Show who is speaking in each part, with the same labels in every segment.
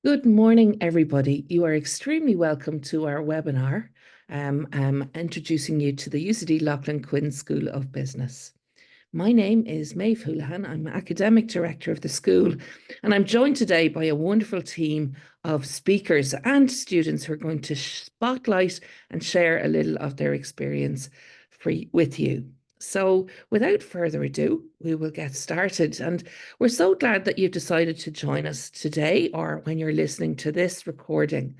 Speaker 1: Good morning, everybody. You are extremely welcome to our webinar. I'm introducing you to the UCD Loughlin Quinn School of Business. My name is Maeve Houlihan. I'm Academic Director of the school, and I'm joined today by a wonderful team of speakers and students who are going to spotlight and share a little of their experience with you. So without further ado, we will get started. And we're so glad that you've decided to join us today or when you're listening to this recording.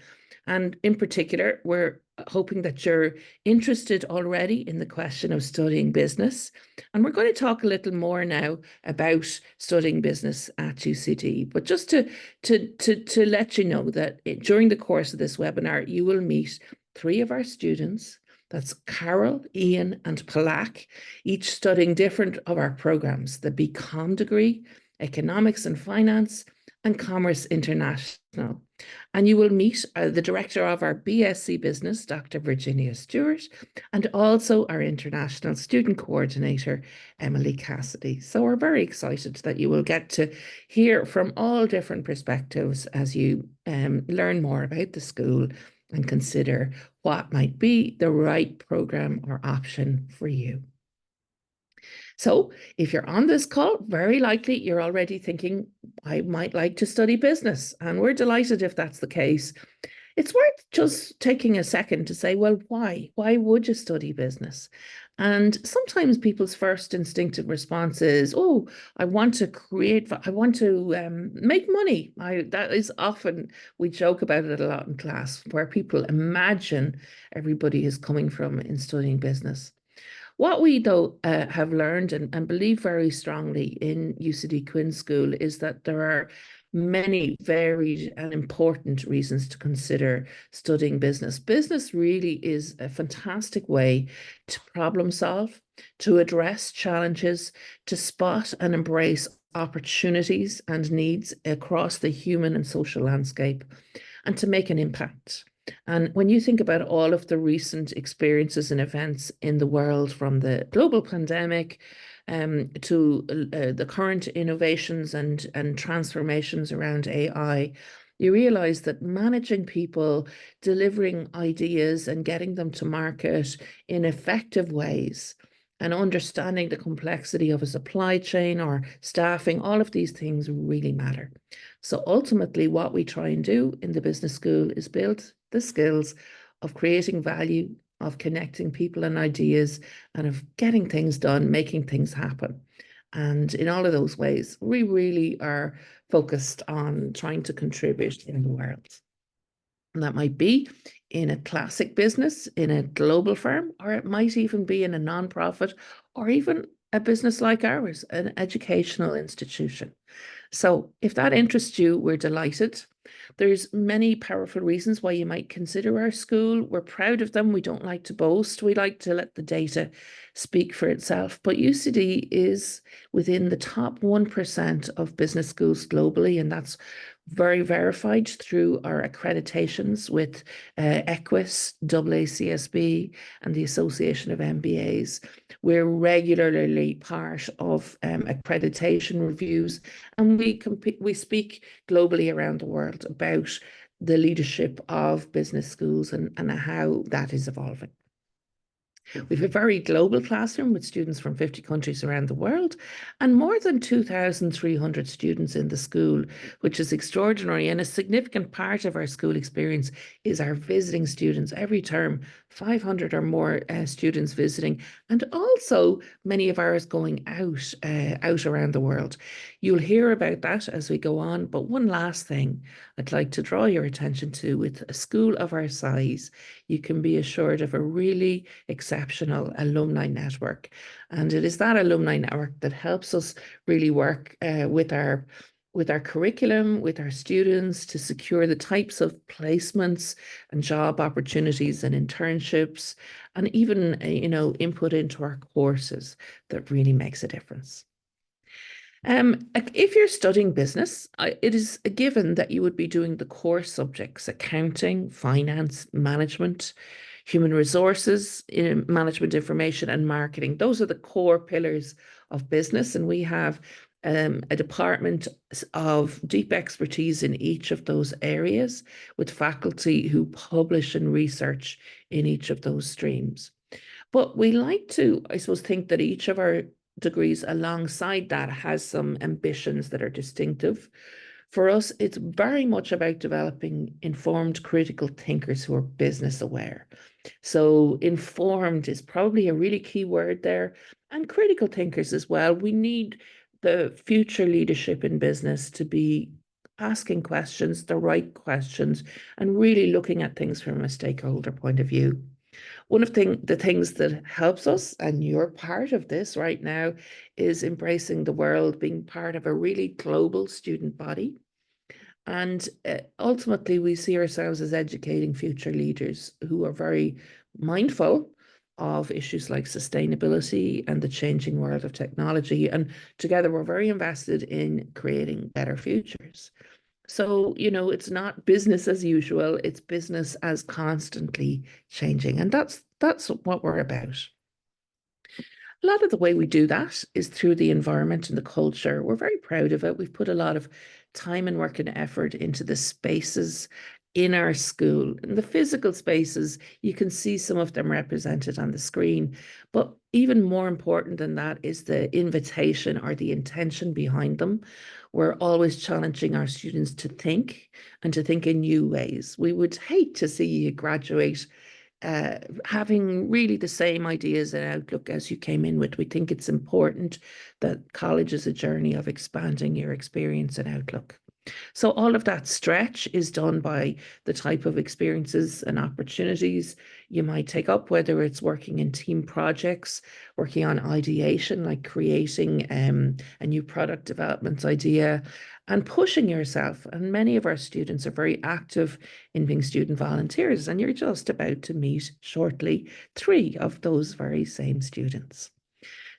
Speaker 1: And in particular, we're hoping that you're interested already in the question of studying business. And we're going to talk a little more now about studying business at UCD. But just to let you know that during the course of this webinar, you will meet three of our students. That's Carol, Ian, and Palak, each studying different of our programs: the BCom degree, Economics and Finance, and Commerce International. And you will meet the director of our BSc Business, Dr. Virginia Stewart, and also our international student coordinator, Emily Cassidy. So we're very excited that you will get to hear from all different perspectives as you learn more about the school and consider what might be the right program or option for you. So if you're on this call, very likely you're already thinking, I might like to study business. And we're delighted if that's the case. It's worth just taking a second to say, well, why? Why would you study business? And sometimes people's first instinctive response is, oh, I want to make money. That is often, we joke about it a lot in class, where people imagine everybody is coming from in studying business. What we, though, have learned and believe very strongly in UCD Quinn School is that there are many varied and important reasons to consider studying business. Business really is a fantastic way to problem solve, to address challenges, to spot and embrace opportunities and needs across the human and social landscape, and to make an impact. And when you think about all of the recent experiences and events in the world, from the global pandemic to the current innovations and transformations around AI, you realize that managing people, delivering ideas and getting them to market in effective ways, and understanding the complexity of a supply chain or staffing, all of these things really matter. So ultimately, what we try and do in the business school is build the skills of creating value, of connecting people and ideas, and of getting things done, making things happen. And in all of those ways, we really are focused on trying to contribute in the world. And that might be in a classic business, in a global firm, or it might even be in a nonprofit, or even a business like ours, an educational institution. So if that interests you, we're delighted. There's many powerful reasons why you might consider our school. We're proud of them. We don't like to boast. We like to let the data speak for itself. But UCD is within the top 1% of business schools globally, and that's very verified through our accreditations with EQUIS, AACSB, and the Association of MBAs. We're regularly part of accreditation reviews, and we speak globally around the world about the leadership of business schools and how that is evolving. We have a very global classroom with students from 50 countries around the world and more than 2,300 students in the school, which is extraordinary. And a significant part of our school experience is our visiting students. Every term, 500 or more students visiting, and also many of ours going out around the world. You'll hear about that as we go on. But one last thing I'd like to draw your attention to: with a school of our size, you can be assured of a really exceptional alumni network. And it is that alumni network that helps us really work with our curriculum, with our students, to secure the types of placements and job opportunities and internships, and even input into our courses that really makes a difference. If you're studying business, it is a given that you would be doing the core subjects: accounting, finance, management, human resources, management information, and marketing. Those are the core pillars of business. And we have a department of deep expertise in each of those areas with faculty who publish and research in each of those streams. But we like to, I suppose, think that each of our degrees alongside that has some ambitions that are distinctive. For us, it's very much about developing informed critical thinkers who are business aware. So informed is probably a really key word there, and critical thinkers as well. We need the future leadership in business to be asking questions, the right questions, and really looking at things from a stakeholder point of view. One of the things that helps us, and you're part of this right now, is embracing the world, being part of a really global student body. And ultimately, we see ourselves as educating future leaders who are very mindful of issues like sustainability and the changing world of technology. And together, we're very invested in creating better futures. So, it's not business as usual, it's business as constantly changing. And that's what we're about. A lot of the way we do that is through the environment and the culture. We're very proud of it. We've put a lot of time and work and effort into the spaces in our school. And the physical spaces, you can see some of them represented on the screen. But even more important than that is the invitation or the intention behind them. We're always challenging our students to think and to think in new ways. We would hate to see you graduate having really the same ideas and outlook as you came in with. We think it's important that college is a journey of expanding your experience and outlook. So all of that stretch is done by the type of experiences and opportunities you might take up, whether it's working in team projects, working on ideation, like creating a new product development idea, and pushing yourself. And many of our students are very active in being student volunteers, and you're just about to meet shortly 3 of those very same students.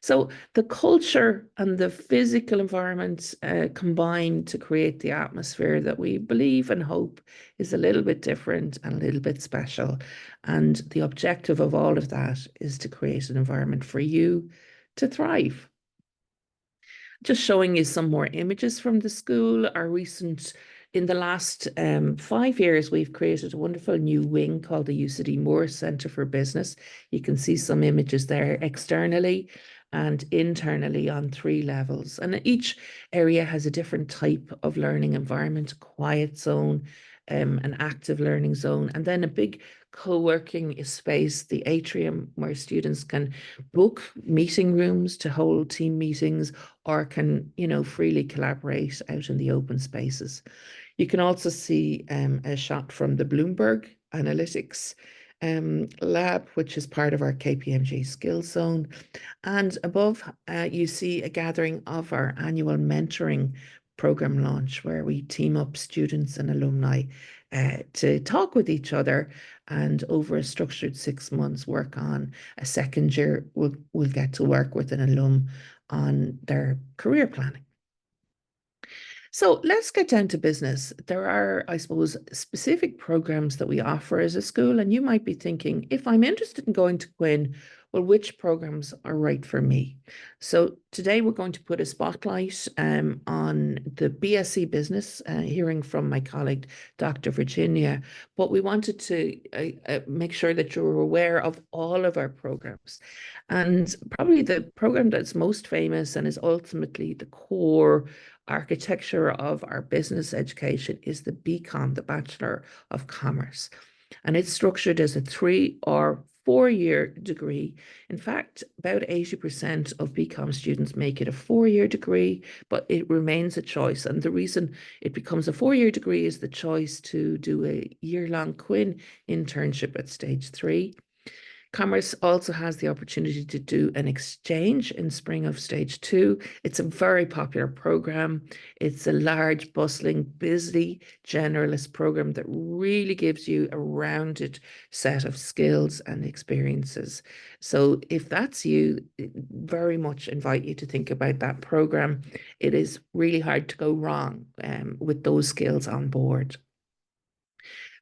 Speaker 1: So the culture and the physical environment combine to create the atmosphere that we believe and hope is a little bit different and a little bit special. And the objective of all of that is to create an environment for you to thrive. Just showing you some more images from the school. In the last 5 years, we've created a wonderful new wing called the UCD Moore Centre for Business. You can see some images there externally and internally on 3 levels. And each area has a different type of learning environment: a quiet zone, an active learning zone, and then a big co-working space, the atrium, where students can book meeting rooms to hold team meetings or can, freely collaborate out in the open spaces. You can also see a shot from the Bloomberg Analytics lab, which is part of our KPMG Skills Zone. And above, you see a gathering of our annual mentoring program launch, where we team up students and alumni to talk with each other, and over a structured 6 months work on a second year, we'll get to work with an alum on their career planning. So let's get down to business. There are, I suppose, specific programs that we offer as a school, and you might be thinking, if I'm interested in going to Quinn, well, which programs are right for me? So today we're going to put a spotlight on the BSc Business, hearing from my colleague, Dr. Virginia, but we wanted to make sure that you're aware of all of our programs. And probably the program that's most famous and is ultimately the core architecture of our business education is the BCom, the Bachelor of Commerce. And it's structured as a 3 or 4-year degree. In fact, about 80% of BCom students make it a 4-year degree, but it remains a choice. And the reason it becomes a 4-year degree is the choice to do a year-long Quinn internship at stage 3. Commerce also has the opportunity to do an exchange in spring of stage 2. It's a very popular program. It's a large, bustling, busy generalist program that really gives you a rounded set of skills and experiences. So if that's you, very much invite you to think about that program. It is really hard to go wrong with those skills on board.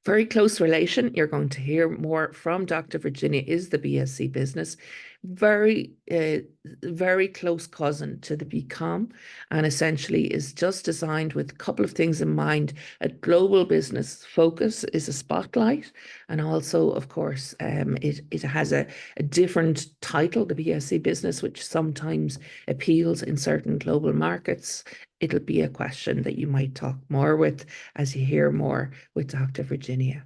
Speaker 1: Very close relation. You're going to hear more from Dr. Virginia is the BSc Business. Very close cousin to the BCom, and essentially is just designed with a couple of things in mind. A global business focus is a spotlight, and also, of course, it has a different title, the BSc Business, which sometimes appeals in certain global markets. It'll be a question that you might talk more with as you hear more with Dr. Virginia.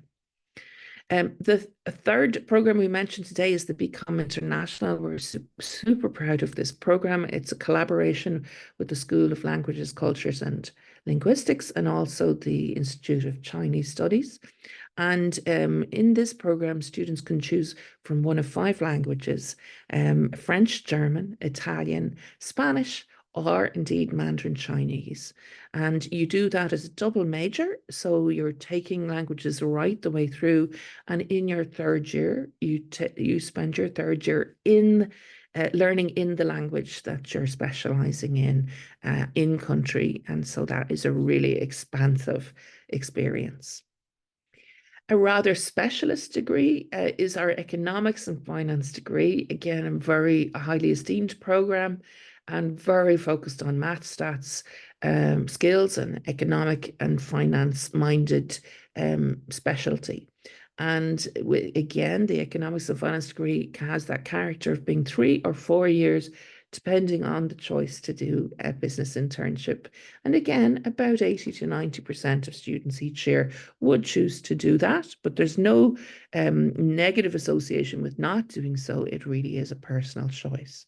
Speaker 1: The third program we mentioned today is the Become International. We're super proud of this program. It's a collaboration with the School of Languages, Cultures and Linguistics and also the Institute of Chinese Studies. And in this program, students can choose from one of 5 languages, French, German, Italian, Spanish, or indeed Mandarin Chinese. And you do that as a double major. So you're taking languages right the way through. And in your third year, you spend your third year in learning in the language that you're specializing in country. And so that is a really expansive experience. A rather specialist degree is our economics and finance degree. Again, a very highly esteemed program and very focused on math, stats, skills and economic and finance minded specialty. And again, the economics and finance degree has that character of being 3 or 4 years, depending on the choice to do a business internship. And again, about 80 to 90% of students each year would choose to do that, but there's no negative association with not doing so. It really is a personal choice.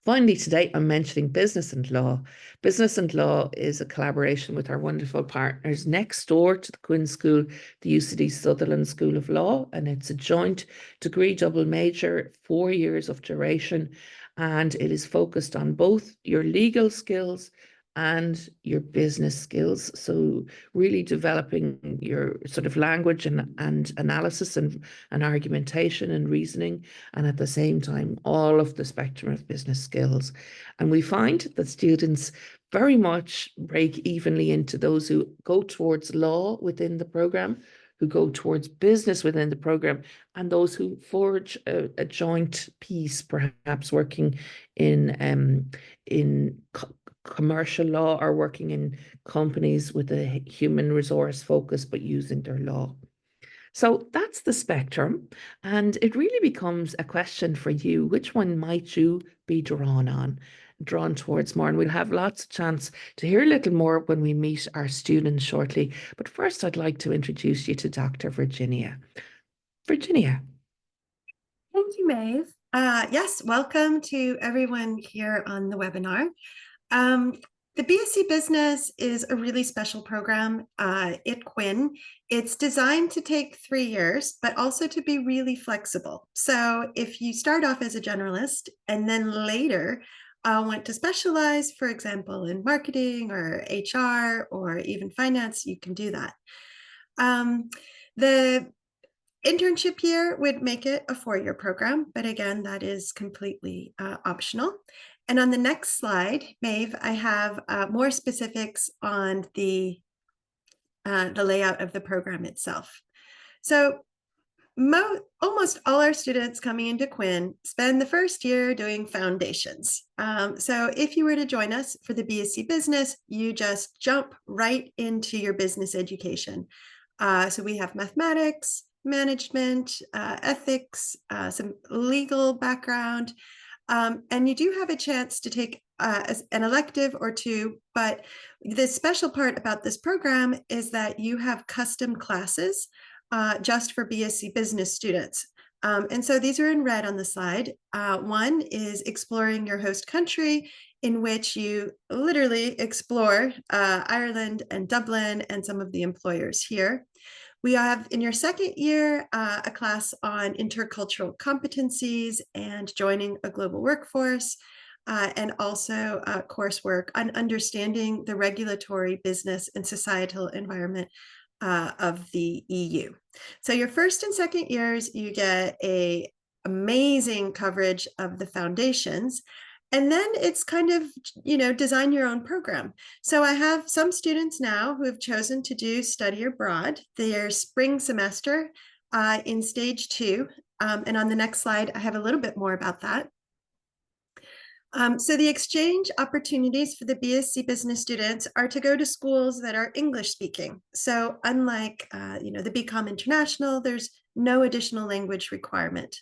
Speaker 1: Finally, today I'm mentioning business and law. Business and law is a collaboration with our wonderful partners next door to the Quinn School, the UCD Sutherland School of Law, and it's a joint degree double major, 4 years of duration, and it is focused on both your legal skills and your business skills. So really developing your sort of language and analysis and argumentation and reasoning, and at the same time, all of the spectrum of business skills. And we find that students very much break evenly into those who go towards law within the program, who go towards business within the program, and those who forge a joint piece, perhaps working in commercial law or working in companies with a human resource focus, but using their law. So that's the spectrum. And it really becomes a question for you. Which one might you be drawn towards more? And we'll have lots of chance to hear a little more when we meet our students shortly. But first, I'd like to introduce you to Dr. Virginia. Virginia.
Speaker 2: Thank you, Maeve. Yes, welcome to everyone here on the webinar. The BSc Business is a really special program at Quinn. It's designed to take 3 years, but also to be really flexible. So if you start off as a generalist and then later want to specialize, for example, in marketing or HR or even finance, you can do that. The internship year would make it a 4-year program, but again, that is completely optional. And on the next slide, Maeve, I have more specifics on the layout of the program itself. So almost all our students coming into Quinn spend the first year doing foundations. So if you were to join us for the BSc Business, you just jump right into your business education. So we have mathematics, management, ethics, some legal background, and you do have a chance to take an elective or 2, but the special part about this program is that you have custom classes just for BSc Business students. And so these are in red on the slide. One is exploring your host country, in which you literally explore Ireland and Dublin and some of the employers here. We have in your second year a class on intercultural competencies and joining a global workforce, and also coursework on understanding the regulatory, business, and societal environment of the EU. So your first and second years, you get an amazing coverage of the foundations. And then it's kind of, design your own program. So I have some students now who have chosen to do study abroad their spring semester in stage 2. And on the next slide, I have a little bit more about that. So the exchange opportunities for the BSc business students are to go to schools that are English speaking. So unlike, the BCom International, there's no additional language requirement.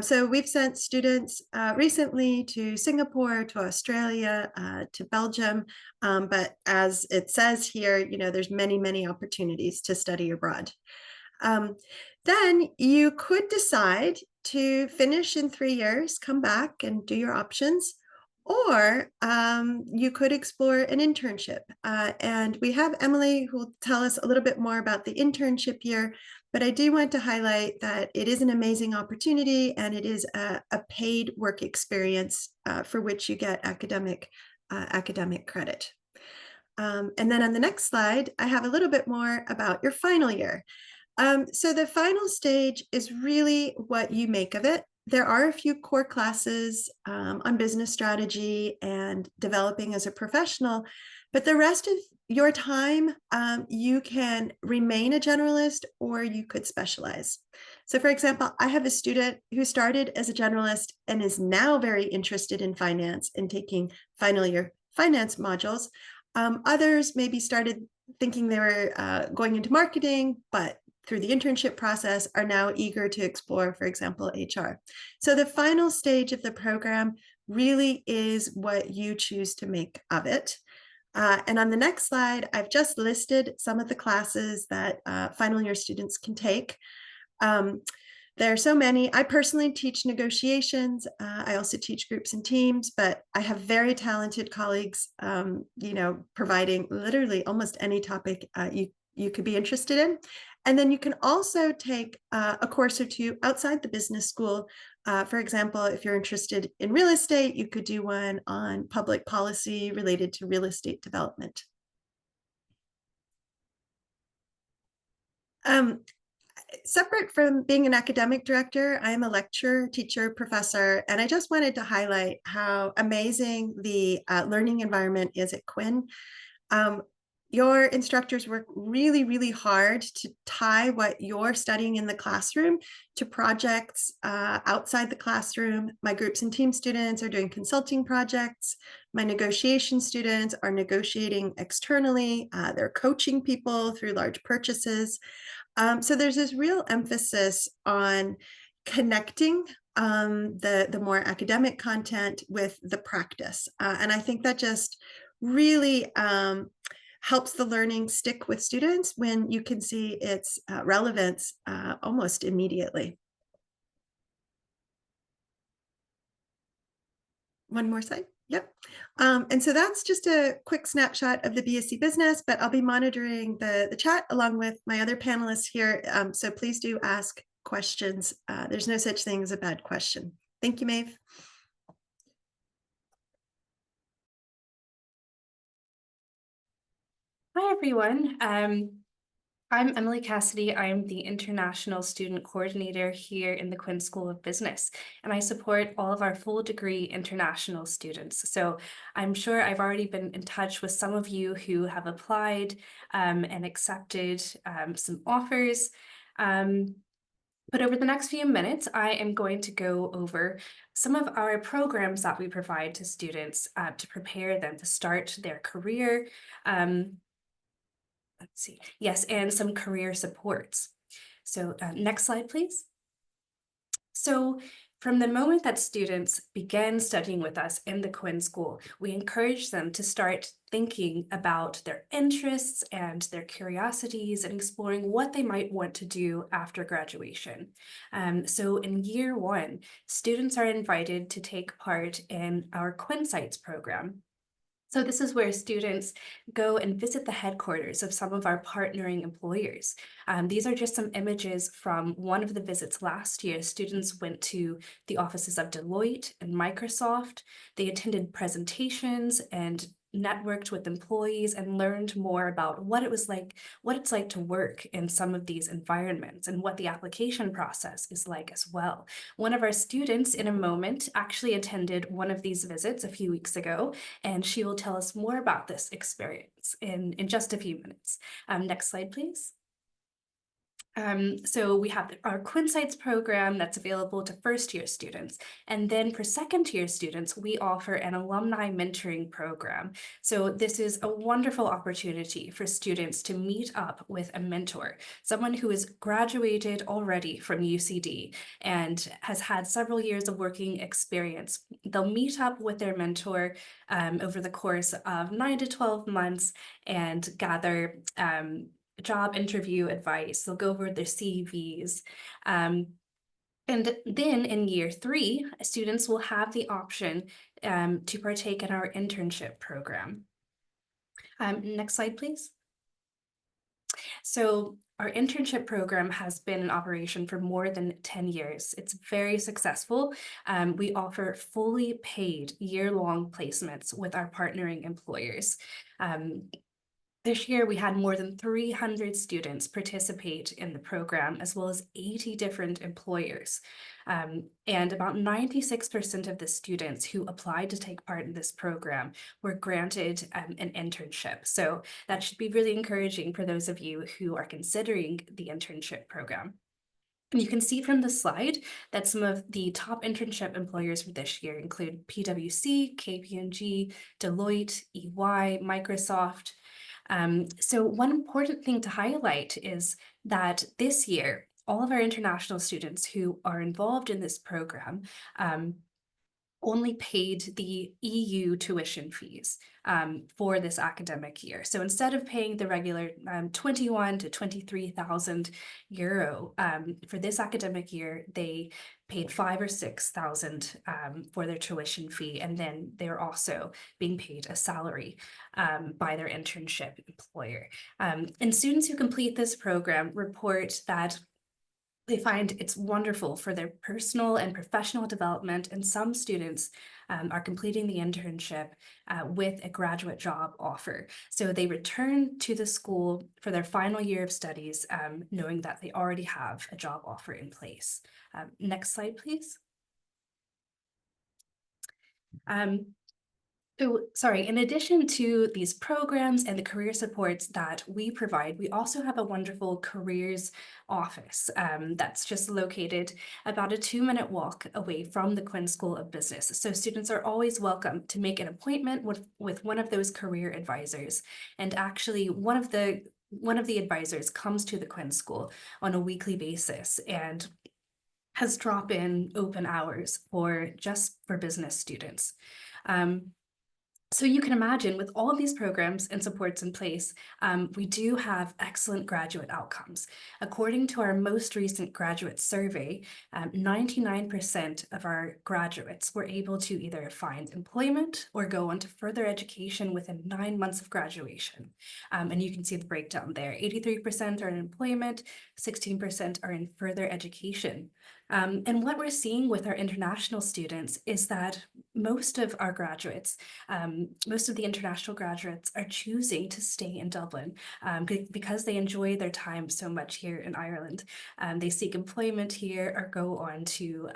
Speaker 2: So we've sent students recently to Singapore, to Australia, to Belgium. But as it says here, there's many, many opportunities to study abroad. Then you could decide to finish in 3 years, come back and do your options, or you could explore an internship. And we have Emily who will tell us a little bit more about the internship year, but I do want to highlight that it is an amazing opportunity and it is a paid work experience for which you get academic credit. And then on the next slide, I have a little bit more about your final year. So the final stage is really what you make of it. There are a few core classes on business strategy and developing as a professional, but the rest of your time, you can remain a generalist or you could specialize. So for example, I have a student who started as a generalist and is now very interested in finance and taking final year finance modules. Others maybe started thinking they were going into marketing, but through the internship process are now eager to explore, for example, HR. So the final stage of the program really is what you choose to make of it. And on the next slide, I've just listed some of the classes that final year students can take. There are so many. I personally teach negotiations. I also teach groups and teams, but I have very talented colleagues, providing literally almost any topic you could be interested in. And then you can also take a course or two outside the business school. For example, if you're interested in real estate, you could do one on public policy related to real estate development. Separate from being an academic director, I am a lecturer, teacher, professor, and I just wanted to highlight how amazing the learning environment is at Quinn. Your instructors work really, really hard to tie what you're studying in the classroom to projects outside the classroom. My groups and team students are doing consulting projects. My negotiation students are negotiating externally. They're coaching people through large purchases. So there's this real emphasis on connecting the more academic content with the practice. And I think that just really helps the learning stick with students when you can see its relevance almost immediately. One more slide. Yep. And so that's just a quick snapshot of the BSc business, but I'll be monitoring the chat along with my other panelists here. So please do ask questions. There's no such thing as a bad question. Thank you, Maeve.
Speaker 3: Hi, everyone. I'm Emily Cassidy. I'm the International Student Coordinator here in the Quinn School of Business, and I support all of our full degree international students. So I'm sure I've already been in touch with some of you who have applied and accepted some offers. But over the next few minutes, I am going to go over some of our programs that we provide to students to prepare them to start their career. Let's see. Yes, and some career supports. So next slide, please. So from the moment that students begin studying with us in the Quinn School, we encourage them to start thinking about their interests and their curiosities and exploring what they might want to do after graduation. So in year 1, students are invited to take part in our Quinn Sites program. So this is where students go and visit the headquarters of some of our partnering employers. These are just some images from one of the visits last year. Students went to the offices of Deloitte and Microsoft. They attended presentations and networked with employees and learned more about what it's like to work in some of these environments and what the application process is like as well. One of our students in a moment actually attended one of these visits a few weeks ago, and she will tell us more about this experience in just a few minutes. Next slide, please. So we have our Quinsights program that's available to first-year students. And then for second-year students, we offer an alumni mentoring program. So this is a wonderful opportunity for students to meet up with a mentor, someone who has graduated already from UCD and has had several years of working experience. They'll meet up with their mentor over the course of 9 to 12 months and gather job interview advice. They'll go over their CVs. And then in year 3, students will have the option to partake in our internship program. Next slide, please. So our internship program has been in operation for more than 10 years. It's very successful. We offer fully paid year-long placements with our partnering employers. This year, we had more than 300 students participate in the program, as well as 80 different employers. And about 96% of the students who applied to take part in this program were granted an internship. So that should be really encouraging for those of you who are considering the internship program. And you can see from the slide that some of the top internship employers for this year include PwC, KPMG, Deloitte, EY, Microsoft. So one important thing to highlight is that this year, all of our international students who are involved in this program only paid the EU tuition fees for this academic year. So instead of paying the regular 21 to 23,000 euro for this academic year, they paid 5,000 or 6,000 for their tuition fee, and then they're also being paid a salary by their internship employer. And students who complete this program report that they find it's wonderful for their personal and professional development, and some students are completing the internship with a graduate job offer. So they return to the school for their final year of studies, knowing that they already have a job offer in place. Next slide, please. So, sorry, in addition to these programs and the career supports that we provide, we also have a wonderful careers office that's just located about a 2-minute walk away from the Quinn School of Business. So students are always welcome to make an appointment with one of those career advisors. And actually, one of the advisors comes to the Quinn School on a weekly basis and has drop-in open hours for business students. So you can imagine, with all of these programs and supports in place, we do have excellent graduate outcomes. According to our most recent graduate survey, 99% of our graduates were able to either find employment or go on to further education within 9 months of graduation. And you can see the breakdown there. 83% are in employment, 16% are in further education. And what we're seeing with our international students is that most of our graduates, most of the international graduates are choosing to stay in Dublin because they enjoy their time so much here in Ireland. They seek employment here or go on to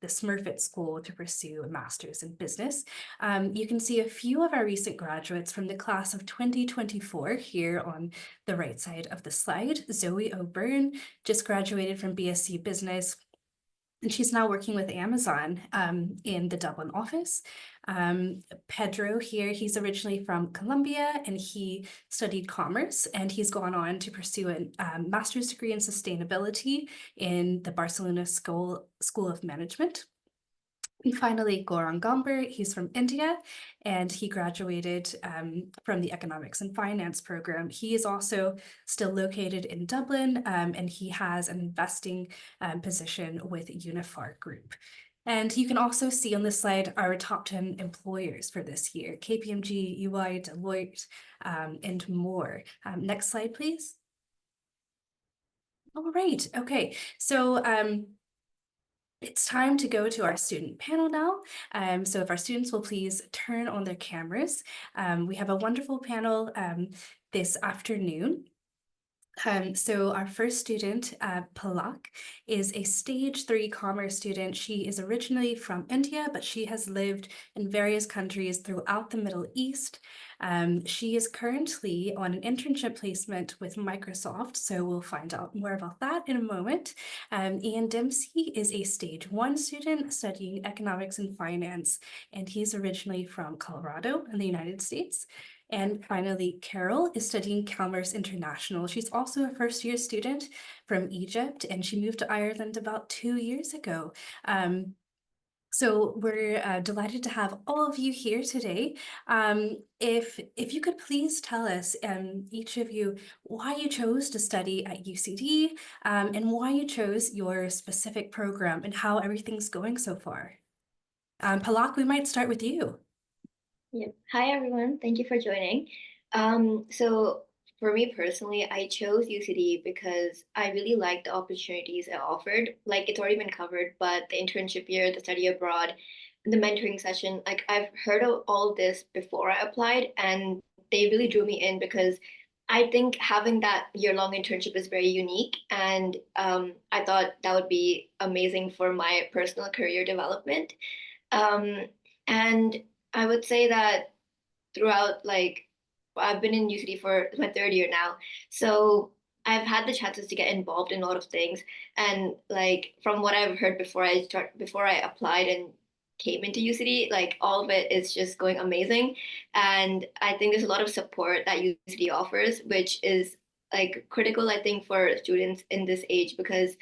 Speaker 3: the Smurfit School to pursue a master's in business. You can see a few of our recent graduates from the class of 2024 here on the right side of the slide. Zoe O'Byrne just graduated from BSc Business, and she's now working with Amazon in the Dublin office. Pedro here, he's originally from Colombia and he studied commerce, and he's gone on to pursue a master's degree in sustainability in the Barcelona School of Management. And finally, Gaurang Gambhir, he's from India, and he graduated from the Economics and Finance program. He is also still located in Dublin, and he has an investing position with Uniphar Group. And you can also see on this slide our top 10 employers for this year: KPMG, EY, Deloitte, and more. Next slide, please. All right, okay, so It's time to go to our student panel now. So if our students will please turn on their cameras. We have a wonderful panel this afternoon. So our first student, Palak, is a stage 3 commerce student. She is originally from India, but she has lived in various countries throughout the Middle East. She is currently on an internship placement with Microsoft, so we'll find out more about that in a moment. Ian Dempsey is a stage 1 student studying economics and finance, and he's originally from Colorado in the United States. And finally, Carol is studying Commerce International. She's also a first-year student from Egypt, and she moved to Ireland about 2 years ago. So we're delighted to have all of you here today. If you could please tell us, each of you, why you chose to study at UCD, and why you chose your specific program and how everything's going so far. Palak, we might start with you.
Speaker 4: Yeah. Hi, everyone. Thank you for joining. So for me personally, I chose UCD because I really liked the opportunities it offered. Like it's already been covered, but the internship year, the study abroad, the mentoring session, like I've heard of all this before I applied, and they really drew me in because I think having that year-long internship is very unique, and I thought that would be amazing for my personal career development. Um, and I would say that throughout, like, I've been in UCD for my third year now, so I've had the chances to get involved in a lot of things. And like from what I've heard before I applied and came into UCD, like all of it is just going amazing. And I think there's a lot of support that UCD offers, which is like critical, I think, for students in this age because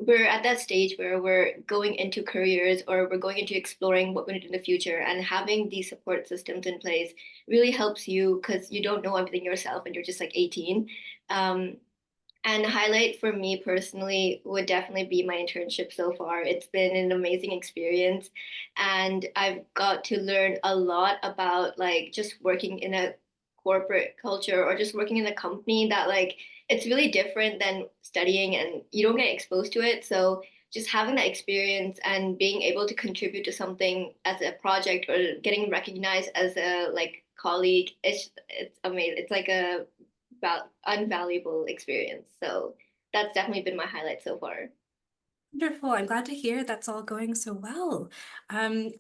Speaker 4: we're at that stage where we're going into careers or we're going into exploring what we're going to do in the future, and having these support systems in place really helps you because you don't know everything yourself and you're just like 18. And highlight for me personally would definitely be my internship so far. It's been an amazing experience, and I've got to learn a lot about like just working in a corporate culture or just working in a company that like it's really different than studying and you don't get exposed to it. So just having that experience and being able to contribute to something as a project or getting recognized as a like colleague, it's amazing. It's like a unvaluable experience. So that's definitely been my highlight so far.
Speaker 3: Wonderful. I'm glad to hear that's all going so well.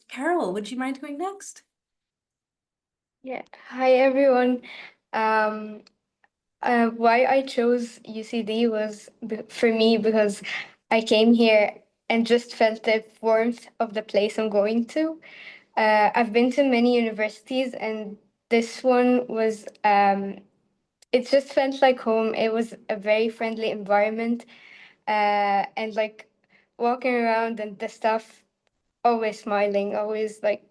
Speaker 3: Carol, would you mind going next?
Speaker 5: Yeah. Hi, everyone. Um, why I chose UCD was for me because I came here and just felt the warmth of the place I'm going to. I've been to many universities, and this one was, it just felt like home. It was a very friendly environment, and like walking around and the staff always smiling, always like,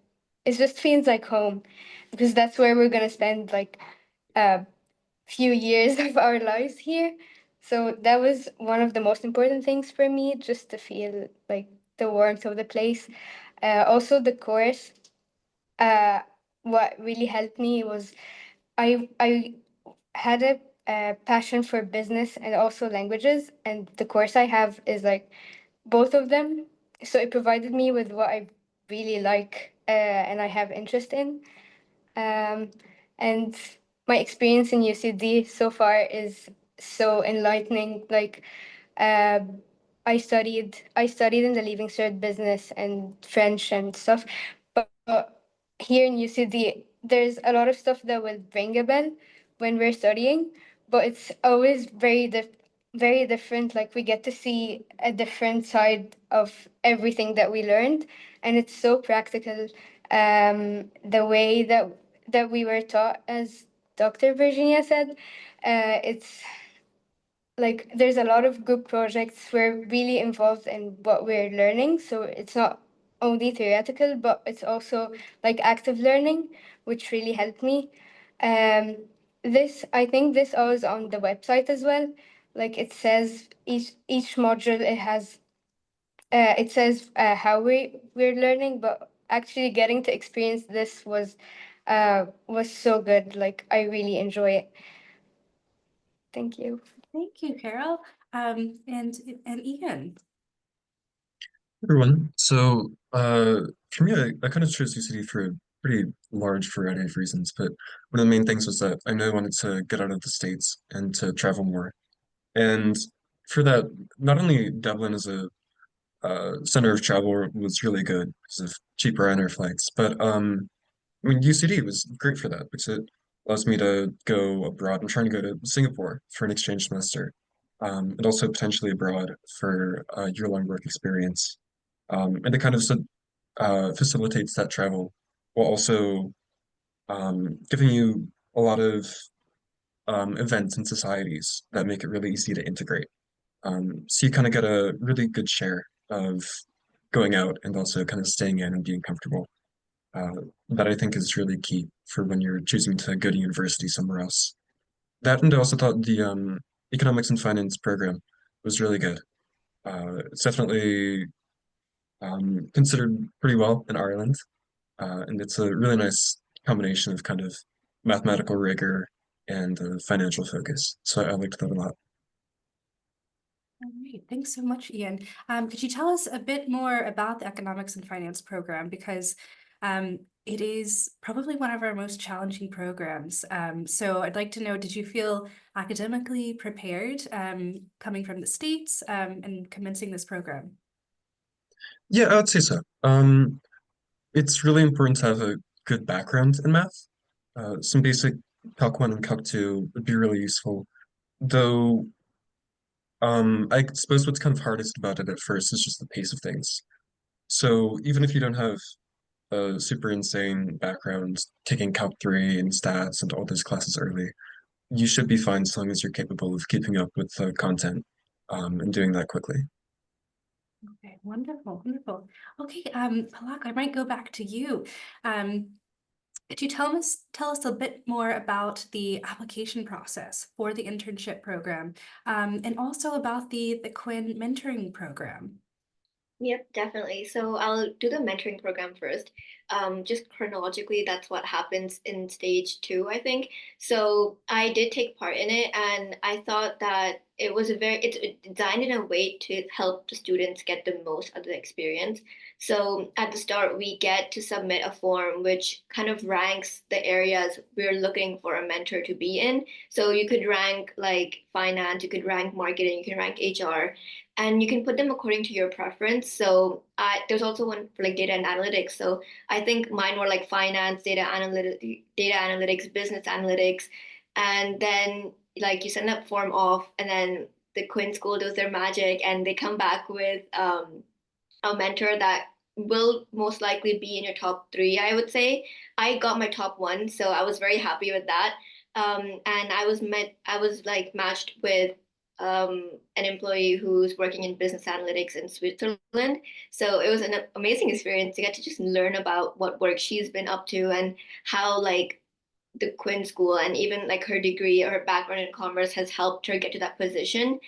Speaker 5: it just feels like home because that's where we're gonna spend like a few years of our lives here. So that was one of the most important things for me, just to feel like the warmth of the place. Also, the course. Uh, what really helped me was I had a passion for business and also languages, and the course I have is like both of them. So it provided me with what I really like and I have interest in. Um, and my experience in UCD so far is so enlightening. Like, uh, I studied in the Leaving Cert business and French and stuff, but here in UCD, there's a lot of stuff that will ring a bell when we're studying, but it's always very different. Like we get to see a different side of everything that we learned, and it's so practical. The way that we were taught, as Dr. Virginia said, it's like there's a lot of group projects. We're really involved in what we're learning, so it's not only theoretical, but it's also like active learning, which really helped me. Um, this I think this all is on the website as well. Like it says each module it says how we're learning, but actually getting to experience this was so good. Like I really enjoy it. Thank you.
Speaker 3: Thank you, Carol. And Ian.
Speaker 6: Everyone. For me, I kind of chose UCD for a pretty large variety of reasons, but one of the main things was that I knew I wanted to get out of the States and to travel more. And for that, not only Dublin as a center of travel was really good because of cheaper air flights, but I mean UCD was great for that because it allows me to go abroad. I'm trying to go to Singapore for an exchange semester, and also potentially abroad for a year-long work experience. And it kind of facilitates that travel while also giving you a lot of events and societies that make it really easy to integrate. So you kind of get a really good share of going out and also kind of staying in and being comfortable. Uh, that I think is really key for when you're choosing to go to university somewhere else. That and I also thought the economics and finance program was really good. It's definitely considered pretty well in Ireland. And it's a really nice combination of kind of mathematical rigor and financial focus. So I liked that a lot.
Speaker 3: All right, thanks so much, Ian. Could you tell us a bit more about the economics and finance program? Because it is probably one of our most challenging programs. So I'd like to know, did you feel academically prepared coming from the States and commencing this program?
Speaker 6: Yeah, I would say so. It's really important to have a good background in math. Some basic Calc 1 and Calc 2 would be really useful. Though, I suppose what's kind of hardest about it at first is just the pace of things. So even if you don't have a super insane background taking Calc 3 and stats and all those classes early, you should be fine as long as you're capable of keeping up with the content and doing that quickly.
Speaker 3: Okay, wonderful, wonderful. Okay, Palak, I might go back to you. Could you tell us a bit more about the application process for the internship program, and also about the Quinn mentoring program?
Speaker 4: Yep, definitely. So I'll do the mentoring program first. Just chronologically, that's what happens in stage two, I think. So I did take part in it, and I thought that it's designed in a way to help the students get the most out of the experience. So at the start, we get to submit a form which kind of ranks the areas we're looking for a mentor to be in. So you could rank like finance, you could rank marketing, you can rank HR, and you can put them according to your preference. So there's also one for like data and analytics. So I think mine were like finance, data analytics, business analytics, and then like you send that form off, and then the Quinn School does their magic, and they come back with a mentor that will most likely be in your top three, I would say. I got my top one, so I was very happy with that. And I was like matched with an employee who's working in business analytics in Switzerland. So it was an amazing experience to get to just learn about what work she's been up to and how like the Quinn School and even like her degree or her background in commerce has helped her get to that position.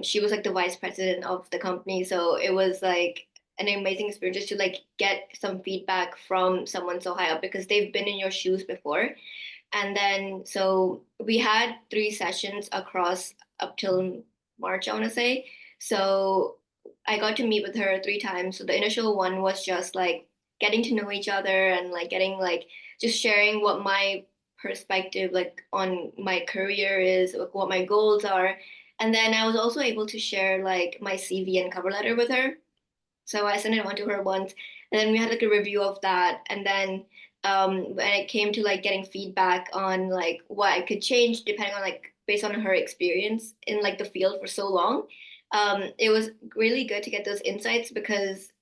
Speaker 4: She was like the vice president of the company, so it was like an amazing experience just to like get some feedback from someone so high up because they've been in your shoes before. And then so we had 3 sessions across up till March, I want to say. So I got to meet with her 3 times. So the initial one was just like getting to know each other and like getting like just sharing what my perspective like on my career is, like, what my goals are. And then I was also able to share like my CV and cover letter with her. So I sent it on to her once, and then we had like a review of that. And then when it came to like getting feedback on like what I could change depending on like based on her experience in like the field for so long, it was really good to get those insights because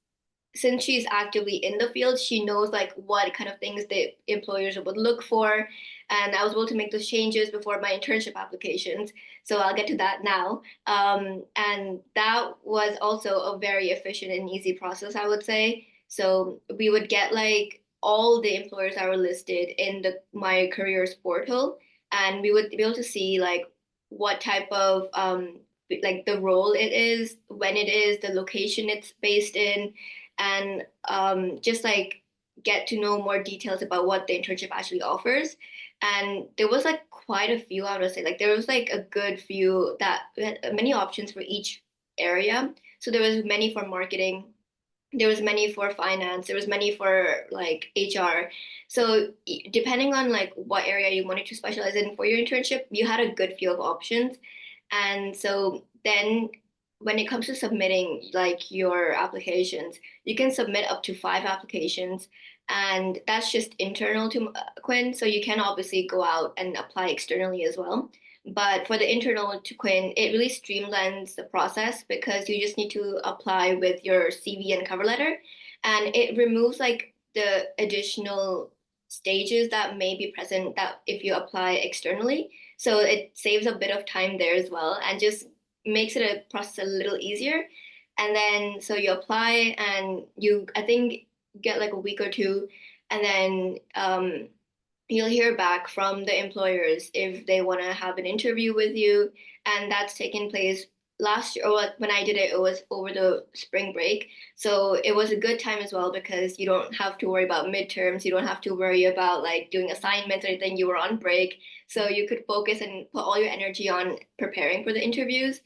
Speaker 4: since she's actively in the field, she knows like what kind of things the employers would look for. And I was able to make those changes before my internship applications. So I'll get to that now. And that was also a very efficient and easy process, I would say. So we would get like all the employers that were listed in the my careers portal, and we would be able to see like what type of like the role it is, when it is, the location it's based in, and just like get to know more details about what the internship actually offers. And there was like quite a few, I would say, like there was like a good few that had many options for each area. So there was many for marketing, there was many for finance, there was many for like HR. So depending on like what area you wanted to specialize in for your internship, you had a good few of options. And so then when it comes to submitting like your applications, you can submit up to 5 applications. And that's just internal to Quinn. So you can obviously go out and apply externally as well. But for the internal to Quinn, it really streamlines the process because you just need to apply with your CV and cover letter. And it removes like the additional stages that may be present that if you apply externally. So it saves a bit of time there as well and just makes it a process a little easier. And then so you apply and you, I think, get like a week or two, and then you'll hear back from the employers if they want to have an interview with you. And that's taken place last year, or when I did it, it was over the spring break. So it was a good time as well because you don't have to worry about midterms. You don't have to worry about like doing assignments or anything. You were on break. So you could focus and put all your energy on preparing for the interviews.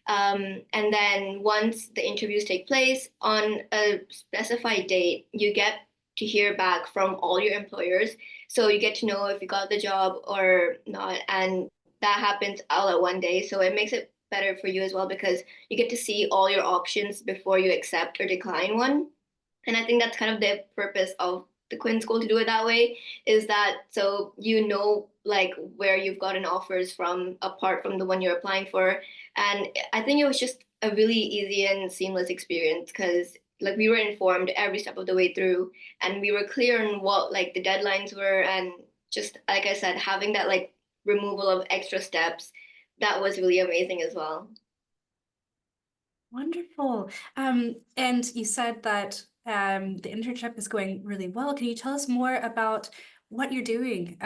Speaker 4: And then once the interviews take place on a specified date, you get to hear back from all your employers. So you get to know if you got the job or not. And that happens all at one day. So it makes it better for you as well because you get to see all your options before you accept or decline one. And I think that's kind of the purpose of the Quinn School to do it that way, is that so you know like where you've gotten offers from apart from the one you're applying for. And I think it was just a really easy and seamless experience because like we were informed every step of the way through and we were clear on what like the deadlines were, and just like I said, having that like removal of extra steps, that was really amazing as well.
Speaker 3: Wonderful. And you said that the internship is going really well. Can you tell us more about what you're doing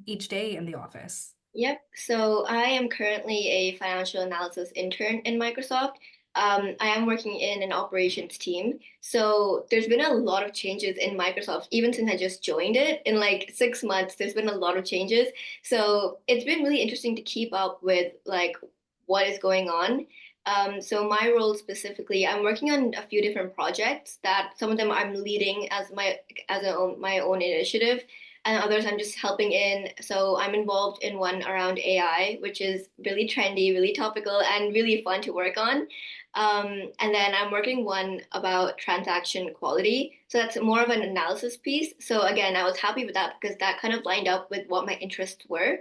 Speaker 3: each day in the office?
Speaker 4: Yep. So I am currently a financial analysis intern in Microsoft. I am working in an operations team. So there's been a lot of changes in Microsoft, even since I just joined it. In like 6 months, there's been a lot of changes. So it's been really interesting to keep up with like what is going on. So my role specifically, I'm working on a few different projects that some of them I'm leading my own initiative, and others I'm just helping in. So I'm involved in one around AI, which is really trendy, really topical, and really fun to work on. And then I'm working one about transaction quality. So that's more of an analysis piece. So again, I was happy with that because that kind of lined up with what my interests were.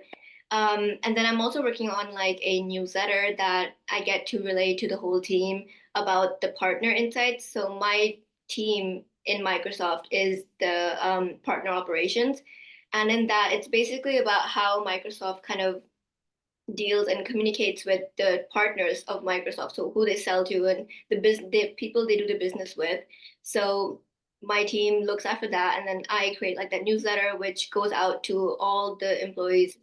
Speaker 4: And then I'm also working on like a newsletter that I get to relay to the whole team about the partner insights. So my team in Microsoft is the partner operations. And in that, it's basically about how Microsoft kind of deals and communicates with the partners of Microsoft, so who they sell to and the people they do the business with. So my team looks after that, and then I create like that newsletter, which goes out to all the employees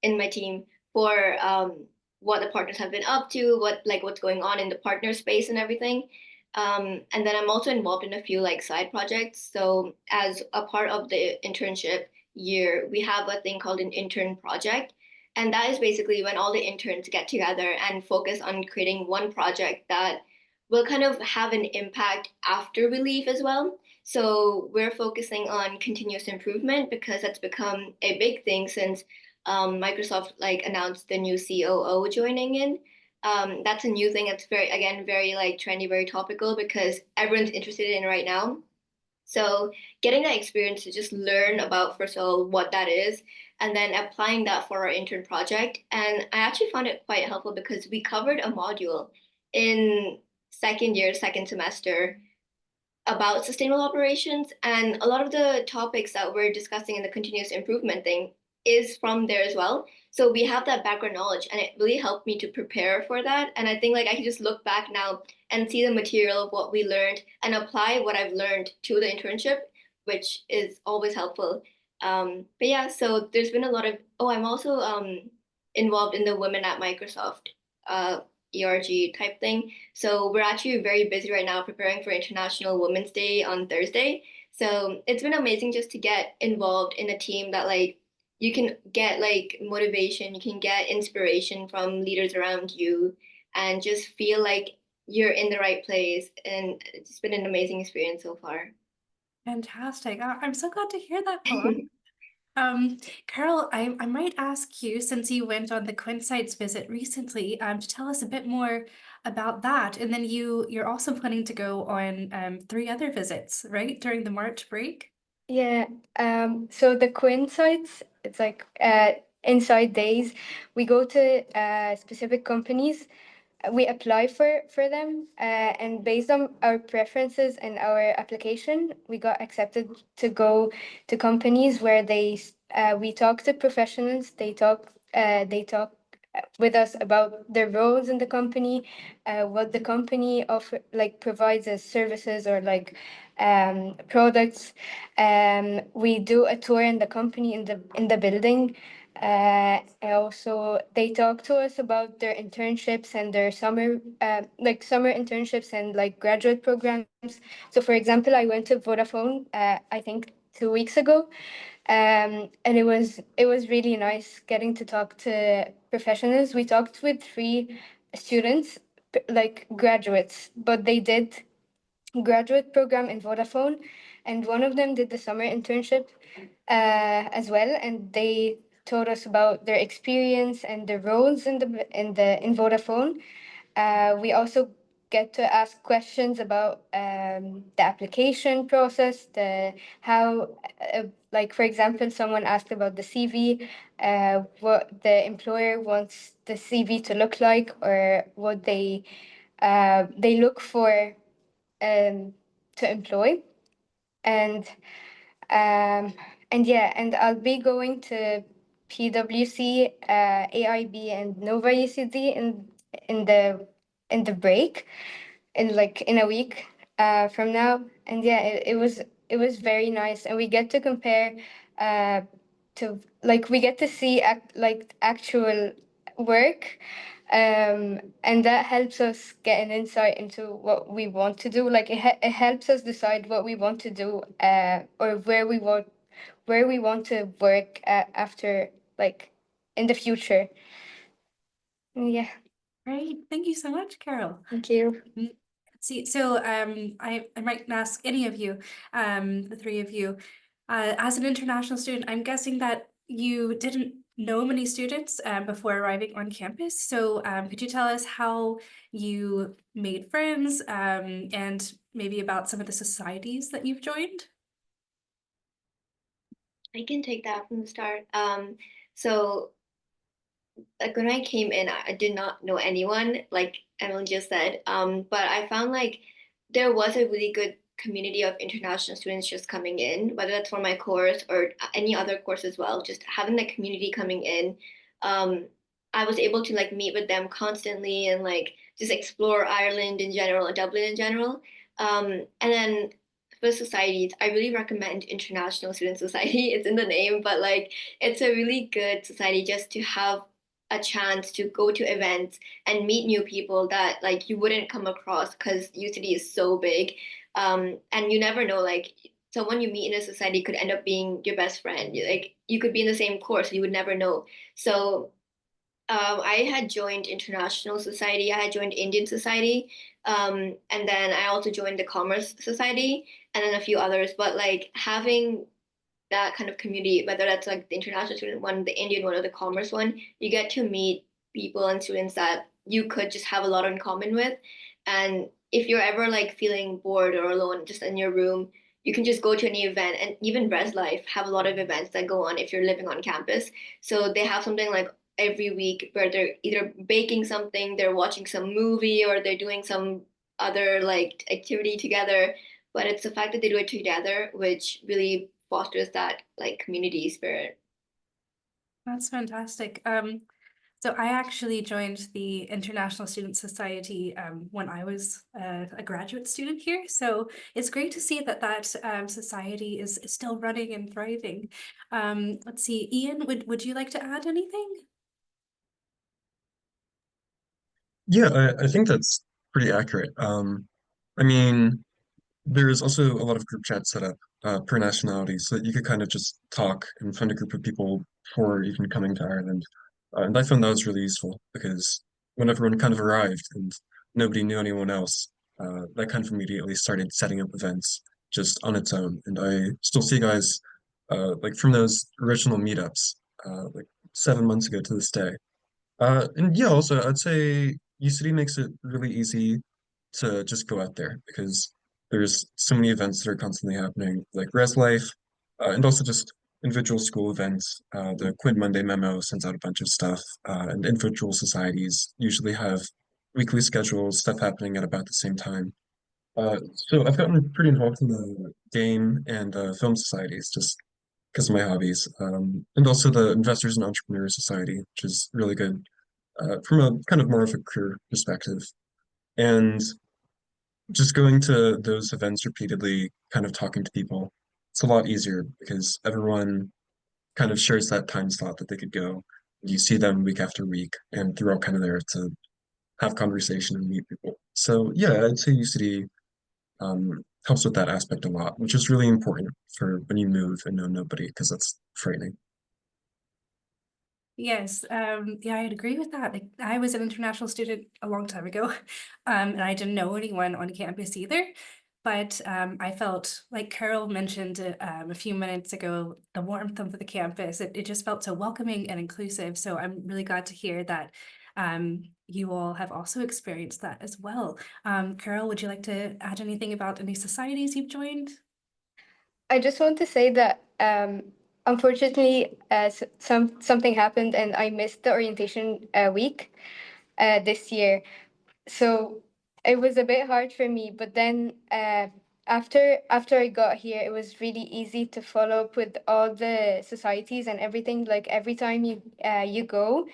Speaker 4: in my team for what the partners have been up to, what's going on in the partner space and everything. And then I'm also involved in a few like side projects. So as a part of the internship year, we have a thing called an intern project. And that is basically when all the interns get together and focus on creating one project that will kind of have an impact after we leave as well. So we're focusing on continuous improvement because that's become a big thing since Microsoft like announced the new COO joining in. That's a new thing that's very like trendy, very topical because everyone's interested in it right now. So getting that experience to just learn about, first of all, what that is, and then applying that for our intern project. And I actually found it quite helpful because we covered a module in second year, second semester about sustainable operations. And a lot of the topics that we're discussing in the continuous improvement thing is from there as well. So we have that background knowledge and it really helped me to prepare for that. And I think like I can just look back now and see the material of what we learned and apply what I've learned to the internship, which is always helpful. But yeah, so there's been a lot of, oh, I'm also involved in the Women at Microsoft ERG type thing. So we're actually very busy right now preparing for International Women's Day on Thursday. So it's been amazing just to get involved in a team that like you can get like motivation, you can get inspiration from leaders around you and just feel like you're in the right place, and it's been an amazing experience so far.
Speaker 3: Fantastic. I'm so glad to hear that, Paula. Carol, I might ask you, since you went on the Quinsights visit recently, to tell us a bit more about that. And then you're also planning to go on 3 other visits, right, during the March break?
Speaker 5: Yeah, so the Quinn sites, it's like inside days. We go to specific companies, we apply for them, and based on our preferences and our application, we got accepted to go to companies where we talk to professionals. They talk with us about their roles in the company, what the company offer, like provides as services or like products. We do a tour in the company in the building. Also, they talk to us about their internships and their summer internships and like graduate programs. So, for example, I went to Vodafone, I think 2 weeks ago, and it was really nice getting to talk to professionals. We talked with 3 students, like graduates, but they did graduate program in Vodafone, and one of them did the summer internship as well, and they told us about their experience and the roles in Vodafone. We also get to ask questions about the application process, the how, like for example, someone asked about the CV, what the employer wants the CV to look like, or what they look for to employ, and um, and yeah, and I'll be going to PwC, AIB, and Nova UCD in the in the break, in a week from now. And yeah, it was very nice, and we get to compare uh, to like we get to see like actual work, and that helps us get an insight into what we want to do. Like it helps us decide what we want to do, or where we want to work after, like in the future. Yeah,
Speaker 3: Great. Thank you so much, Carol.
Speaker 5: thank you.
Speaker 3: Let's see, so I might ask any of you, the 3 of you, as an international student, I'm guessing that you didn't know many students before arriving on campus. So could you tell us how you made friends, and maybe about some of the societies that you've joined?
Speaker 4: I can take that from the start. So like when I came in, I did not know anyone, like Emily just said. But I found like there was a really good community of international students just coming in, whether that's for my course or any other course as well. Just having the community coming in, um, I was able to like meet with them constantly and like just explore Ireland in general, Dublin in general. And then for societies, I really recommend International Student Society. It's in the name, but like it's a really good society just to have a chance to go to events and meet new people that like you wouldn't come across because UCD is so big. And you never know, like someone you meet in a society could end up being your best friend. Like you could be in the same course, you would never know. So I had joined International Society, I had joined Indian Society, and then I also joined the Commerce Society, and then a few others. But like having that kind of community, whether that's like the international student one, the Indian one, or the commerce one, you get to meet people and students that you could just have a lot in common with. And if you're ever like feeling bored or alone just in your room, you can just go to any event. And even Res Life have a lot of events that go on if you're living on campus. So they have something like every week where they're either baking something, they're watching some movie, or they're doing some other like activity together. But it's the fact that they do it together which really fosters that like community spirit.
Speaker 3: That's fantastic. So I actually joined the International Student Society when I was a graduate student here. So it's great to see that society is still running and thriving. Let's see, Ian, would you like to add anything?
Speaker 6: Yeah, I think that's pretty accurate. I mean, there's also a lot of group chats set up per nationality so that you could kind of just talk and find a group of people before even coming to Ireland. And I found that was really useful because when everyone kind of arrived and nobody knew anyone else, that kind of immediately started setting up events just on its own. And I still see guys like from those original meetups, like 7 months ago to this day. And yeah, also I'd say UCD makes it really easy to just go out there because there's so many events that are constantly happening, like Res Life, and also just individual school events. The Quid Monday memo sends out a bunch of stuff, and individual societies usually have weekly schedules, stuff happening at about the same time. So I've gotten pretty involved in the game and film societies just because of my hobbies, and also the Investors and Entrepreneurs Society, which is really good from a kind of more of a career perspective. And just going to those events repeatedly, kind of talking to people, it's a lot easier because everyone kind of shares that time slot that they could go. You see them week after week, and they're all kind of there to have conversation and meet people. So yeah, I'd say UCD helps with that aspect a lot, which is really important for when you move and know nobody, because that's frightening.
Speaker 3: Yes, yeah, I'd agree with that. Like, I was an international student a long time ago, and I didn't know anyone on campus either. But I felt, like Carol mentioned a few minutes ago, the warmth of the campus. It just felt so welcoming and inclusive. So I'm really glad to hear that you all have also experienced that as well. Carol, would you like to add anything about any societies you've joined?
Speaker 5: I just want to say that unfortunately, something happened and I missed the orientation week this year. So it was a bit hard for me. But then after I got here, it was really easy to follow up with all the societies and everything. Like every time you go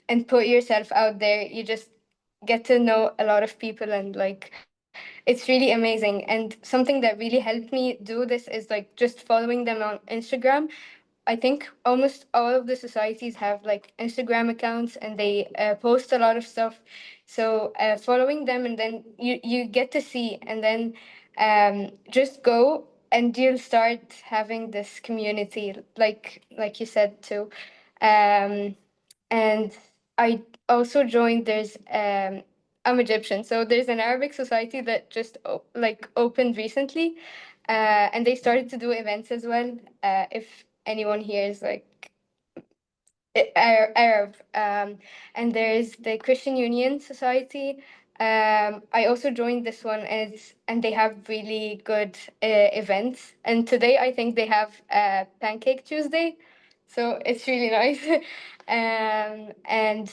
Speaker 5: and put yourself out there, you just get to know a lot of people and like it's really amazing. And something that really helped me do this is like just following them on Instagram. I think almost all of the societies have like Instagram accounts and they post a lot of stuff. So following them and then you get to see and then just go and you'll start having this community like you said too. Um, and I also joined I'm Egyptian, so there's an Arabic society that just like opened recently, and they started to do events as well. If anyone here is like Arab, and there's the Christian Union Society. I also joined this one, and they have really good events. And today I think they have Pancake Tuesday, so it's really nice. And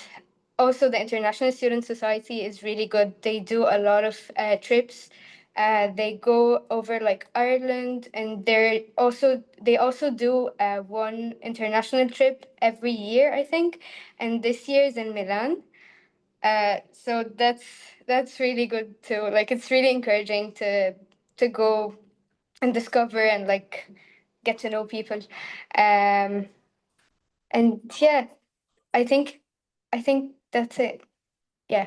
Speaker 5: also the International Student Society is really good. They do a lot of trips. They go over like Ireland, and they also do one international trip every year, I think. And this year is in Milan. So that's really good too. Like it's really encouraging to go and discover and like get to know people. Um, and yeah, I think I think that's it. Yeah.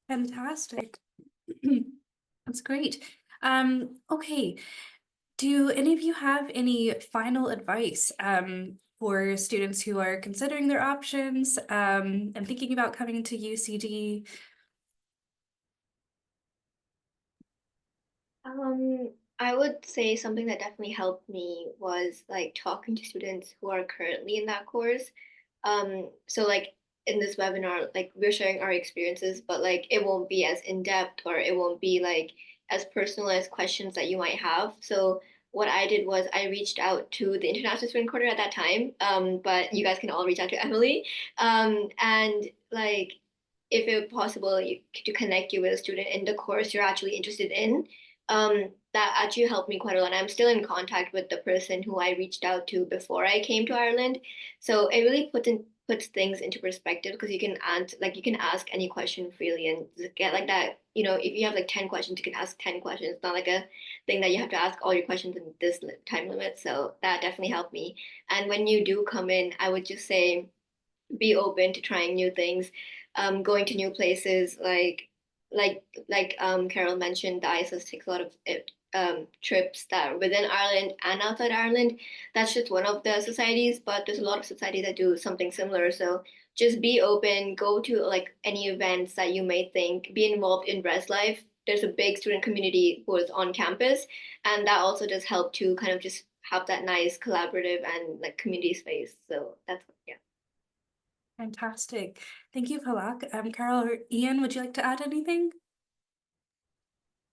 Speaker 3: Fantastic. That's great. Okay. Do any of you have any final advice for students who are considering their options and thinking about coming to UCD?
Speaker 4: I would say something that definitely helped me was like talking to students who are currently in that course. So like in this webinar, like we're sharing our experiences, but like it won't be as in depth or it won't be like as personalized questions that you might have. So what I did was I reached out to the International Student Corner at that time, but you guys can all reach out to Emily, and like if it possible to connect you with a student in the course you're actually interested in. That actually helped me quite a lot. I'm still in contact with the person who I reached out to before I came to Ireland. So it really puts things into perspective because you can ask any question freely and get like that. You know, if you have like 10 questions, you can ask 10 questions. It's not like a thing that you have to ask all your questions in this time limit. So that definitely helped me. And when you do come in, I would just say be open to trying new things, going to new places like Carol mentioned, the ISS takes a lot of trips that are within Ireland and outside Ireland. That's just one of the societies, but there's a lot of societies that do something similar. So just be open, go to like any events that you may think, be involved in Res Life. There's a big student community who is on campus, and that also does help to kind of just have that nice collaborative and like community space. So that's, yeah.
Speaker 3: Fantastic. Thank you, Palak. Carol or Ian, would you like to add anything?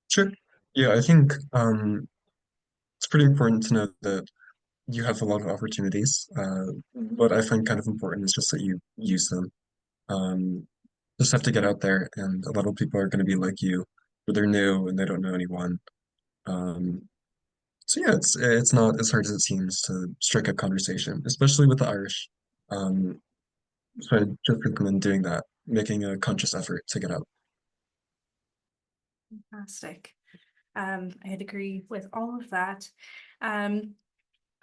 Speaker 6: Sure. Yeah, I think it's pretty important to know that you have a lot of opportunities. What I find kind of important is just that you use them. Um, just have to get out there, and a lot of people are going to be like you, where they're new and they don't know anyone. Um, so yeah, it's not as hard as it seems to strike a conversation, especially with the Irish. Um, so I just recommend doing that, making a conscious effort to get out.
Speaker 3: Fantastic. I'd agree with all of that.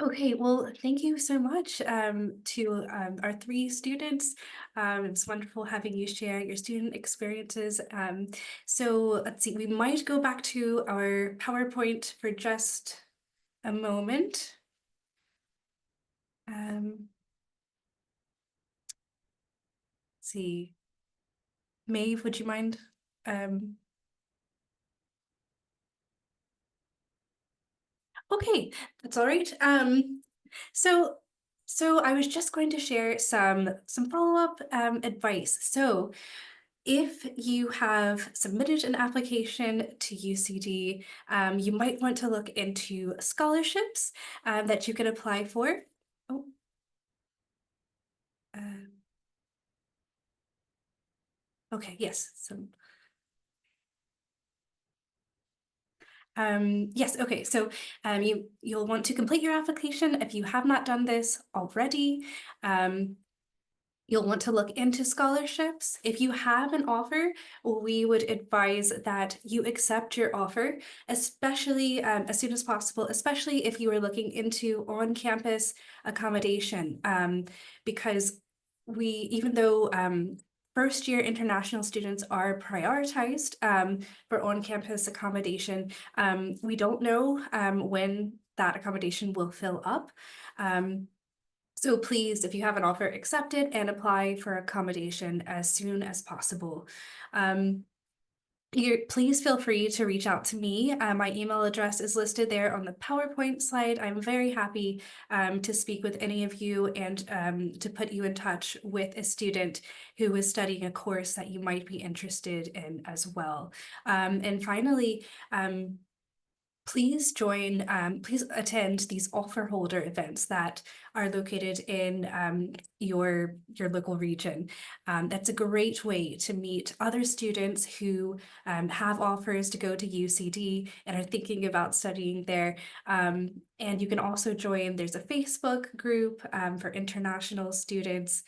Speaker 3: Okay, well, thank you so much to our three students. It was wonderful having you share your student experiences. So let's see, we might go back to our PowerPoint for just a moment. Let's see, Maeve, would you mind? Okay, that's all right. So I was just going to share some follow-up advice. So if you have submitted an application to UCD, you might want to look into scholarships that you can apply for. Oh. Okay, yes. So yes, okay, so you'll want to complete your application if you have not done this already. You'll want to look into scholarships. If you have an offer, we would advise that you accept your offer, especially as soon as possible, especially if you are looking into on-campus accommodation, because even though first-year international students are prioritized for on-campus accommodation, we don't know when that accommodation will fill up. So please, if you have an offer, accept it and apply for accommodation as soon as possible. Please feel free to reach out to me. My email address is listed there on the PowerPoint slide. I'm very happy to speak with any of you and to put you in touch with a student who is studying a course that you might be interested in as well. And finally, please please attend these offer holder events that are located in your local region. That's a great way to meet other students who have offers to go to UCD and are thinking about studying there. And you can also join, there's a Facebook group for international students.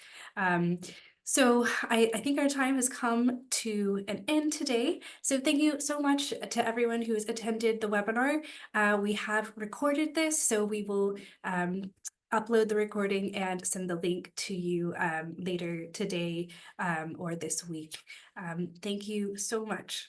Speaker 3: So I think our time has come to an end today. So thank you so much to everyone who has attended the webinar. We have recorded this, so we will upload the recording and send the link to you later today or this week. Thank you so much.